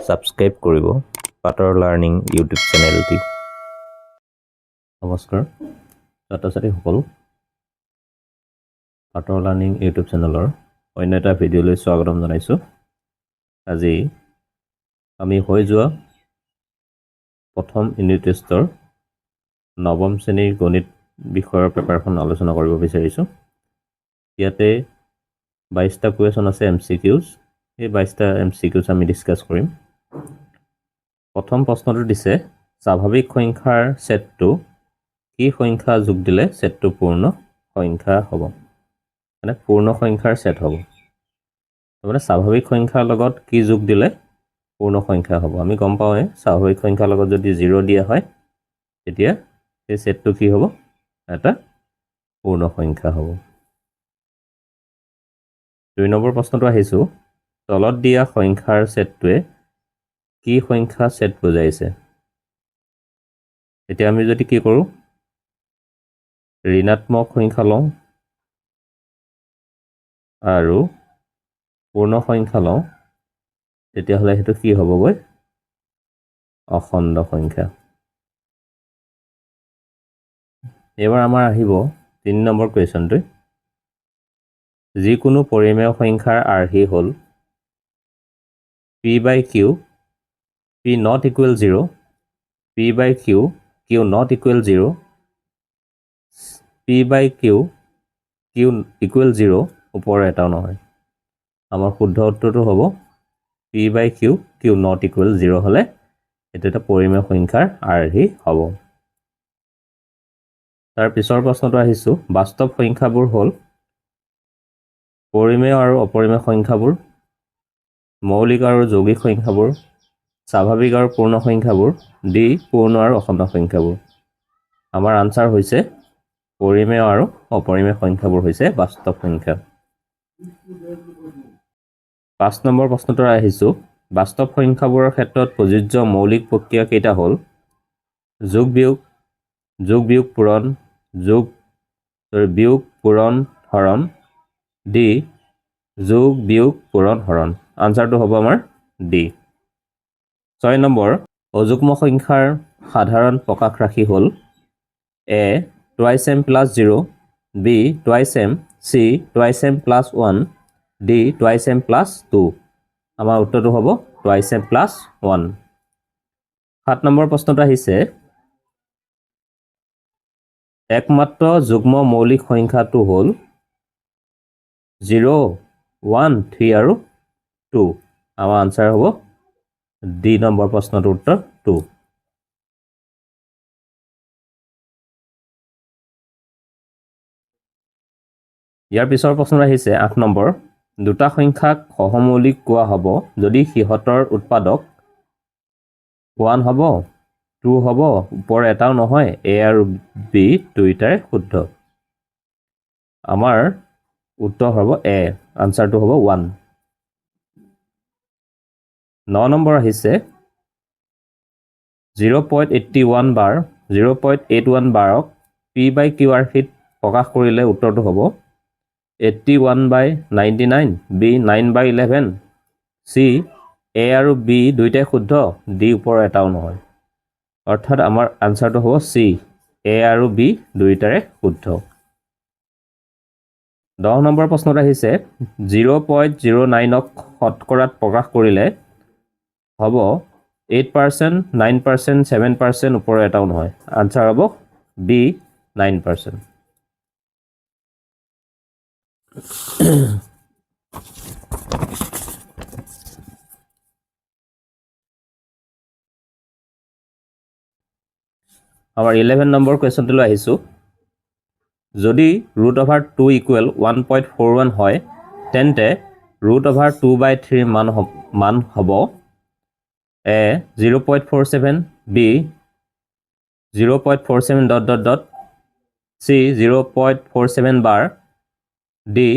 Subscribe কৰিব পাটৰ learning YouTube চেনেলটি। নমস্কাৰ ছাত্ৰ-ছাত্ৰীসকল, পাটৰ লাৰ্ণিং ইউটিউব চেনেলৰ অন্য এটা ভিডিঅ'লৈ স্বাগতম জনাইছোঁ। আজি আমি হৈ যোৱা প্ৰথম ইউনিট টেষ্টৰ নৱম শ্ৰেণীৰ গণিত বিষয়ৰ পেপাৰখন আলোচনা কৰিব বিচাৰিছোঁ। ইয়াতে 22টা কুৱেশ্যন আছে MCQs। এই 22টা MCQs আমি ডিছকাছ কৰিম। প্ৰথম প্ৰশ্নটো দিছে, স্বাভাৱিক সংখ্যাৰ ছেটটো কি সংখ্যা যোগ দিলে ছেটটো পূৰ্ণ সংখ্যা হ'ব? মানে পূৰ্ণ সংখ্যাৰ ছেট হ'ব। মানে স্বাভাৱিক সংখ্যাৰ লগত কি যোগ দিলে পূৰ্ণ সংখ্যা হ'ব? আমি গম পাওঁৱে স্বাভাৱিক সংখ্যাৰ লগত যদি 0 দিয়া হয় তেতিয়া সেই ছেটটো কি হ'ব? এটা পূৰ্ণ সংখ্যা হ'ব। 2 নম্বৰ প্ৰশ্নটো আহিছোঁ, তলত দিয়া সংখ্যাৰ ছেটটোৱে কি সংখ্যা ছেট বুজাইছে? এতিয়া আমি যদি কি কৰোঁ, ঋণাত্মক সংখ্যা লওঁ আৰু পূৰ্ণ সংখ্যা লওঁ, তেতিয়াহ'লে সেইটো কি হ'বগৈ? অখণ্ড সংখ্যা। এইবাৰ আমাৰ আহিব 3 নম্বৰ কুৱেশ্যনটো। যিকোনো পৰিমেয় সংখ্যাৰ আৰ্হি হ'ল p/q, p not equal 0, p/q, q not equal 0, p/q, q equal 0 ওপৰৰ এটাও নহয়। আমাৰ শুদ্ধ উত্তৰটো হ'ব p/q, q not equal 0 হ'লে এইটো এটা পৰিমেয় সংখ্যাৰ আৰ্হি হ'ব। তাৰ পিছৰ প্ৰশ্নটো আহিছোঁ, বাস্তৱ সংখ্যাবোৰ হ'ল পৰিমেয় আৰু অপৰিমেয় সংখ্যাবোৰ, মৌলিক আৰু যৌগিক সংখ্যাবোৰ, স্বাভাৱিক আৰু পূৰ্ণ সংখ্যাবোৰ, ডি পূৰ্ণ আৰু অখণ্ড সংখ্যাবোৰ। আমাৰ আনচাৰ হৈছে পৰিমেয় আৰু অপৰিমেয় সংখ্যাবোৰ হৈছে বাস্তৱ সংখ্যা। 5 নম্বৰ প্ৰশ্নটো আহিছোঁ, বাস্তৱ সংখ্যাবোৰৰ ক্ষেত্ৰত প্ৰযোজ্য মৌলিক প্ৰক্ৰিয়া কেইটা হ'ল যোগ বিয়োগ পূৰণ, বিয়োগ পূৰণ হৰণ, ডি যোগ বিয়োগ পূৰণ হৰণ। আনচাৰটো হ'ব আমাৰ ডি। 6 নম্বৰ, অযুগ্ম সংখ্যাৰ সাধাৰণ প্ৰকাশ ৰাশি হ'ল A twice m plus 0, B twice m, C twice m plus 1, D twice m plus 2। আমাৰ উত্তৰটো হ'ব টুৱাইচ m প্লাছ 1। 7 নম্বৰ প্ৰশ্নটো আহিছে, একমাত্ৰ যুগ্ম মৌলিক সংখ্যাটো হ'ল 0, 1, 3 আৰু 2। আমাৰ আনচাৰ হ'ব ডি নম্বৰ প্ৰশ্নটোৰ উত্তৰ 2। ইয়াৰ পিছৰ প্ৰশ্ন আহিছে 8 নম্বৰ, দুটা সংখ্যাক সহমৌলিক কোৱা হ'ব যদি সিহঁতৰ উৎপাদক 1 হ'ব, 2 হ'ব, ওপৰ এটাও নহয়, এ আৰু বি দুইটাই শুদ্ধ। আমাৰ উত্তৰ হ'ব এ, আনচাৰটো হ'ব 1। 9 নম্বৰ আহিছে 0.81 বাৰ 0.81 বাৰক p/q আৰ্হিত প্ৰকাশ কৰিলে উত্তৰটো হ'ব 81/99, বি 9/11, চি এ আৰু বি দুইটাই শুদ্ধ, ডি ওপৰৰ এটাও নহয়। অৰ্থাৎ আমাৰ আনচাৰটো হ'ব চি, এ আৰু বি দুইটাৰে শুদ্ধ। 10 নম্বৰ প্ৰশ্নত আহিছে 0.09ক শতকৰাত প্ৰকাশ কৰিলে হ'ব 8%, 9%, 7%, ওপৰৰ এটাও নহয়। আনচাৰ হ'ব বি 9%। আমাৰ 11 নম্বৰ কুৱেশ্যনটোলৈ আহিছোঁ, যদি √2 ইকুৱেল 1.41 হয় তেন্তে √2/3 মান হ'ব এ 0.47, বি 0.47 ... চি 0.47 বাৰ, ডি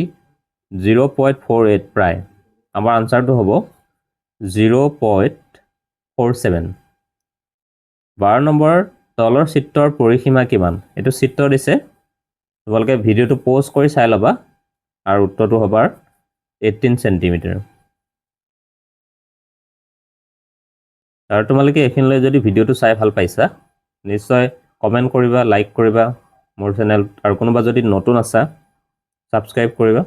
0.48 প্ৰায়। আমাৰ আনচাৰটো হ'ব 0.47। 12 নম্বৰ, তলৰ চিত্ৰৰ পৰিসীমা কিমান? এইটো চিত্ৰ দিছে, তোমালোকে ভিডিঅ'টো পজ কৰি চাই ল'বা আৰু উত্তৰটো হ'ব 18 চেণ্টিমিটাৰ। আৰু তোমালোকে এখিনলৈ যদি ভিডিঅ'টো চাই ভাল পাইছা নিশ্চয় কমেণ্ট কৰিবা, লাইক কৰিবা মোৰ চেনেল, আৰু কোনোবা যদি নতুন আছা ছাবস্ক্ৰাইব কৰিবা।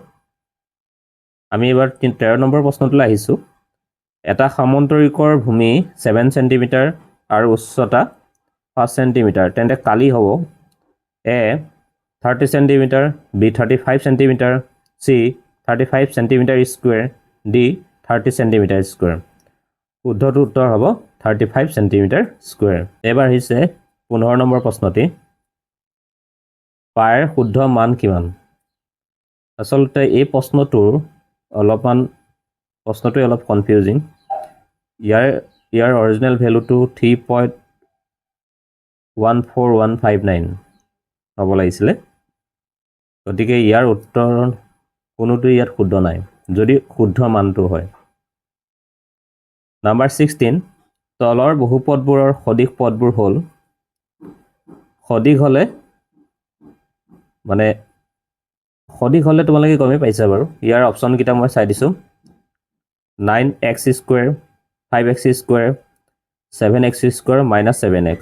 আমি এবাৰ 13 নম্বৰ প্ৰশ্নটোলৈ আহিছোঁ। এটা সামন্তৰিকৰ ভূমি 7 সেন্টিমিটাৰ আৰু উচ্চতা 5 সেন্টিমিটাৰ, তেন্তে কালি হ'ব A 30 centimetre, B 35 centimetre, C 35 centimetre square, D 30 centimetre square. শুদ্ধটো উত্তৰ হ'ব 35 সেন্টিমিটাৰ স্কুৱেৰ। এবাৰ আহিছে 15 নম্বৰ প্ৰশ্নটি। পাইৰ শুদ্ধ মান কিমান? আচলতে এই প্ৰশ্নটোৱে অলপ কনফিউজিং। ইয়াৰ অৰিজিনেল ভেলুটো 3.14159 হ'ব লাগিছিলে, গতিকে ইয়াৰ উত্তৰ কোনোটোৱে ইয়াত শুদ্ধ নাই যদি শুদ্ধ মানটো হয়। নাম্বাৰ 16, তলৰ বহুপদবোৰৰ সদিশ পদবোৰ হ'ল, সদিশ হ'লে তোমালোকে গমেই পাইছা বাৰু। ইয়াৰ অপশ্যনকেইটা মই চাই দিছোঁ। 9x square, 5x square, 7x square, -7x।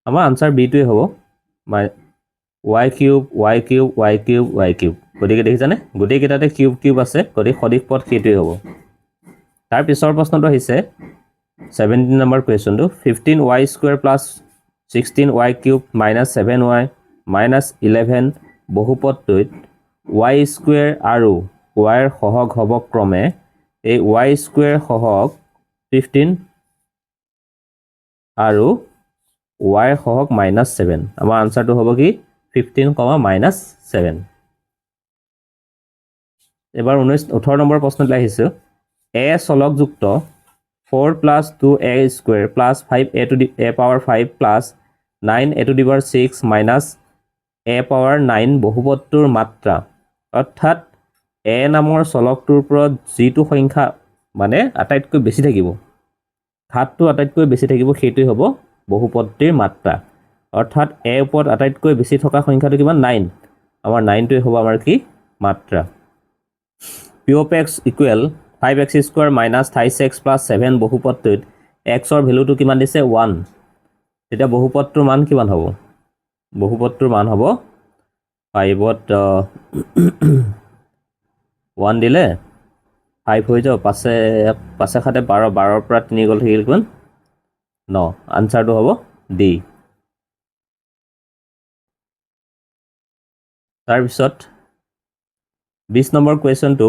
আমাৰ আনচাৰ বিটোৱে হ'ব, y cube, y cube, y cube, y cube. গতিকে দেখিছানে গোটেইকেইটাতে কিউব কিউব আছে, গতিকে সদিশ পদ সেইটোৱে হ'ব। তাৰ পিছৰ প্ৰশ্নটো আহিছে 17 নম্বৰ কুৱেশ্যনটো। 15y square plus 16y cube -7y -11 বহুপদটোত y স্কুৱেৰ আৰু yৰ সহগ হ'ব ক্ৰমে এই y স্কুৱেৰ সহগ 15 আৰু yৰ সহগ -7। আমাৰ আনচাৰটো হ'ব কি 15, -7। এবাৰ 18 নম্বৰ প্ৰশ্নলৈ আহিছোঁ। এ চলকযুক্ত 4 + 2a square plus 5a power 5 plus 9a to the power 6 minus a power 9 বহুপদটোৰ মাত্ৰা, অৰ্থাৎ এ নামৰ চলকটোৰ ওপৰত যিটো সংখ্যা মানে আটাইতকৈ বেছি থাকিব, ঘাতটো আটাইতকৈ বেছি থাকিব, সেইটোৱে হ'ব বহুপদটিৰ মাত্ৰা। অৰ্থাৎ এ ওপৰত আটাইতকৈ বেছি থকা সংখ্যাটো কিমান? 9। আমাৰ 9টোৱে হ'ব আমাৰ কি? মাত্ৰা। p of x equal 5x square -28x plus 7 বহুপদটোত xৰ ভেলুটো কিমান দিছে? 1। তেতিয়া বহুপদটোৰ মান কিমান হ'ব? বহুপদটোৰ মান হ'ব 5ত 1 দিলে 5 হৈ যাব, 5 7 12, 12ৰ পৰা 3 গ'ল, থাকিল কিমান? 9। আনচাৰটো হ'ব ডি। তাৰপিছত 20 নম্বৰ কুৱেশ্যনটো,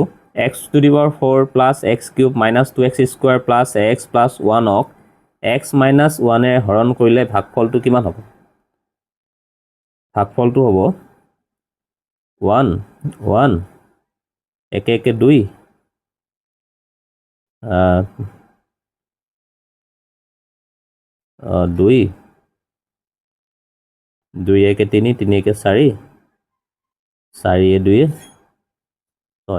x to the power 4 plus x cube -2x square plus x plus 1ক x - 1এ হৰণ কৰিলে ভাগফলটো কিমান হ'ব? ভাগফলটো হ'ব 1 1 1 1 2 2 2 1 3 3 1 4 4 2 6 1 1 1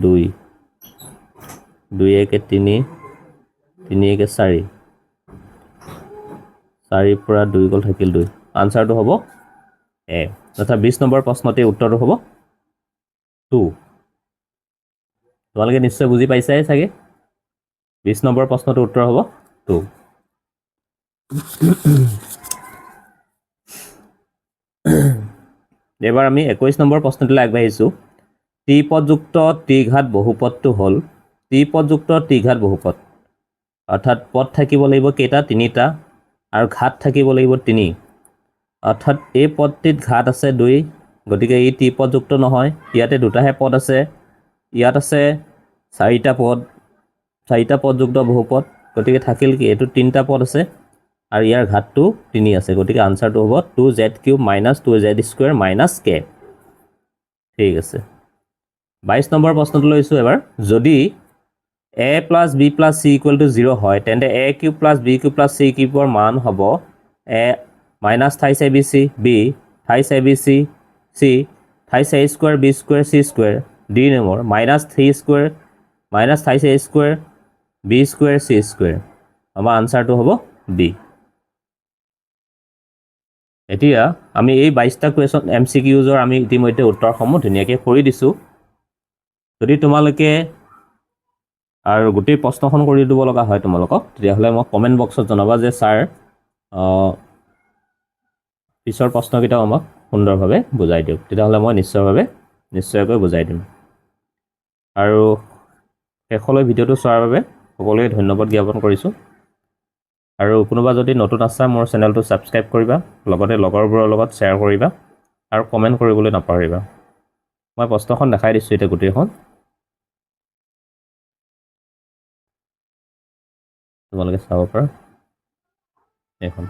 2 2 1 3 3 1 4 4ৰ পৰা 2 গ'ল, থাকিল 2। আনচাৰটো হ'ব এ। অৰ্থাৎ 20 নম্বৰ প্ৰশ্নতে উত্তৰটো হ'ব 2। তোমালোকে নিশ্চয় বুজি পাইছাই চাগে। 20 নম্বৰ প্ৰশ্নটোৰ উত্তৰ হ'ব 2। এবাৰ আমি 21 নম্বৰ প্ৰশ্নটোলৈ আগবাঢ়িছোঁ। ত্ৰিপদযুক্ত ত্ৰিঘাত বহুপদটো হ'ল, ত্ৰিপদযুক্ত ত্ৰিঘাত বহুপদ, অৰ্থাৎ পদ থাকিব লাগিব কেইটা? 3টা, আৰু ঘাত থাকিব লাগিব 3। অৰ্থাৎ এই পদটিত ঘাত আছে 2, গতিকে ই ত্ৰিপদযুক্ত নহয়। ইয়াতে দুটাহে পদ আছে, ইয়াত আছে 4টা পদ, 4টা পদযুক্ত বহুপদ, গতিকে থাকিল কি? এইটো 3টা পদ আছে আৰু ইয়াৰ ঘাতটো 3 আছে, গতিকে আনচাৰটো হ'ব 2z³ - 2z² - k। ঠিক আছে। 22 নম্বৰ প্ৰশ্নটো লৈছোঁ এবাৰ। যদি a + b + c = 0 হয়, তেন্তে a³ + b³ + c³ মান হ'ব a -28abc, b 28abc, c 28a² b² c², d number -3² -28a² b² c²। আমাৰ আনচাৰটো হ'ব ডি। এতিয়া আমি এই 22টা কুৱেশ্যন MCQৰ আমি ইতিমধ্যে উত্তৰসমূহ ধুনীয়াকৈ কৰি দিছোঁ। যদি তোমালোকে আৰু গোটেই প্ৰশ্নখন কৰি দিব লগা হয় তোমালোকক, তেতিয়াহ'লে মোক কমেণ্ট বক্সত জনাবা যে ছাৰ পিছৰ প্ৰশ্নকেইটাও আমাক সুন্দৰভাৱে বুজাই দিয়ক। তেতিয়াহ'লে মই নিশ্চয়কৈ বুজাই দিম। আৰু শেষলৈ ভিডিঅ'টো চোৱাৰ বাবে সকলোৱে ধন্যবাদ জ্ঞাপন কৰিছোঁ। আৰু কোনোবা যদি নতুন আছে মোৰ চেনেলটো ছাবস্ক্ৰাইব কৰিবা, লগতে লগৰবোৰৰ লগত শ্বেয়াৰ কৰিবা আৰু কমেণ্ট কৰিবলৈ নাপাহৰিবা। মই প্ৰশ্নখন দেখাই দিছোঁ এতিয়া গোটেইখন, তোমালোকে চাব পাৰা এইখন।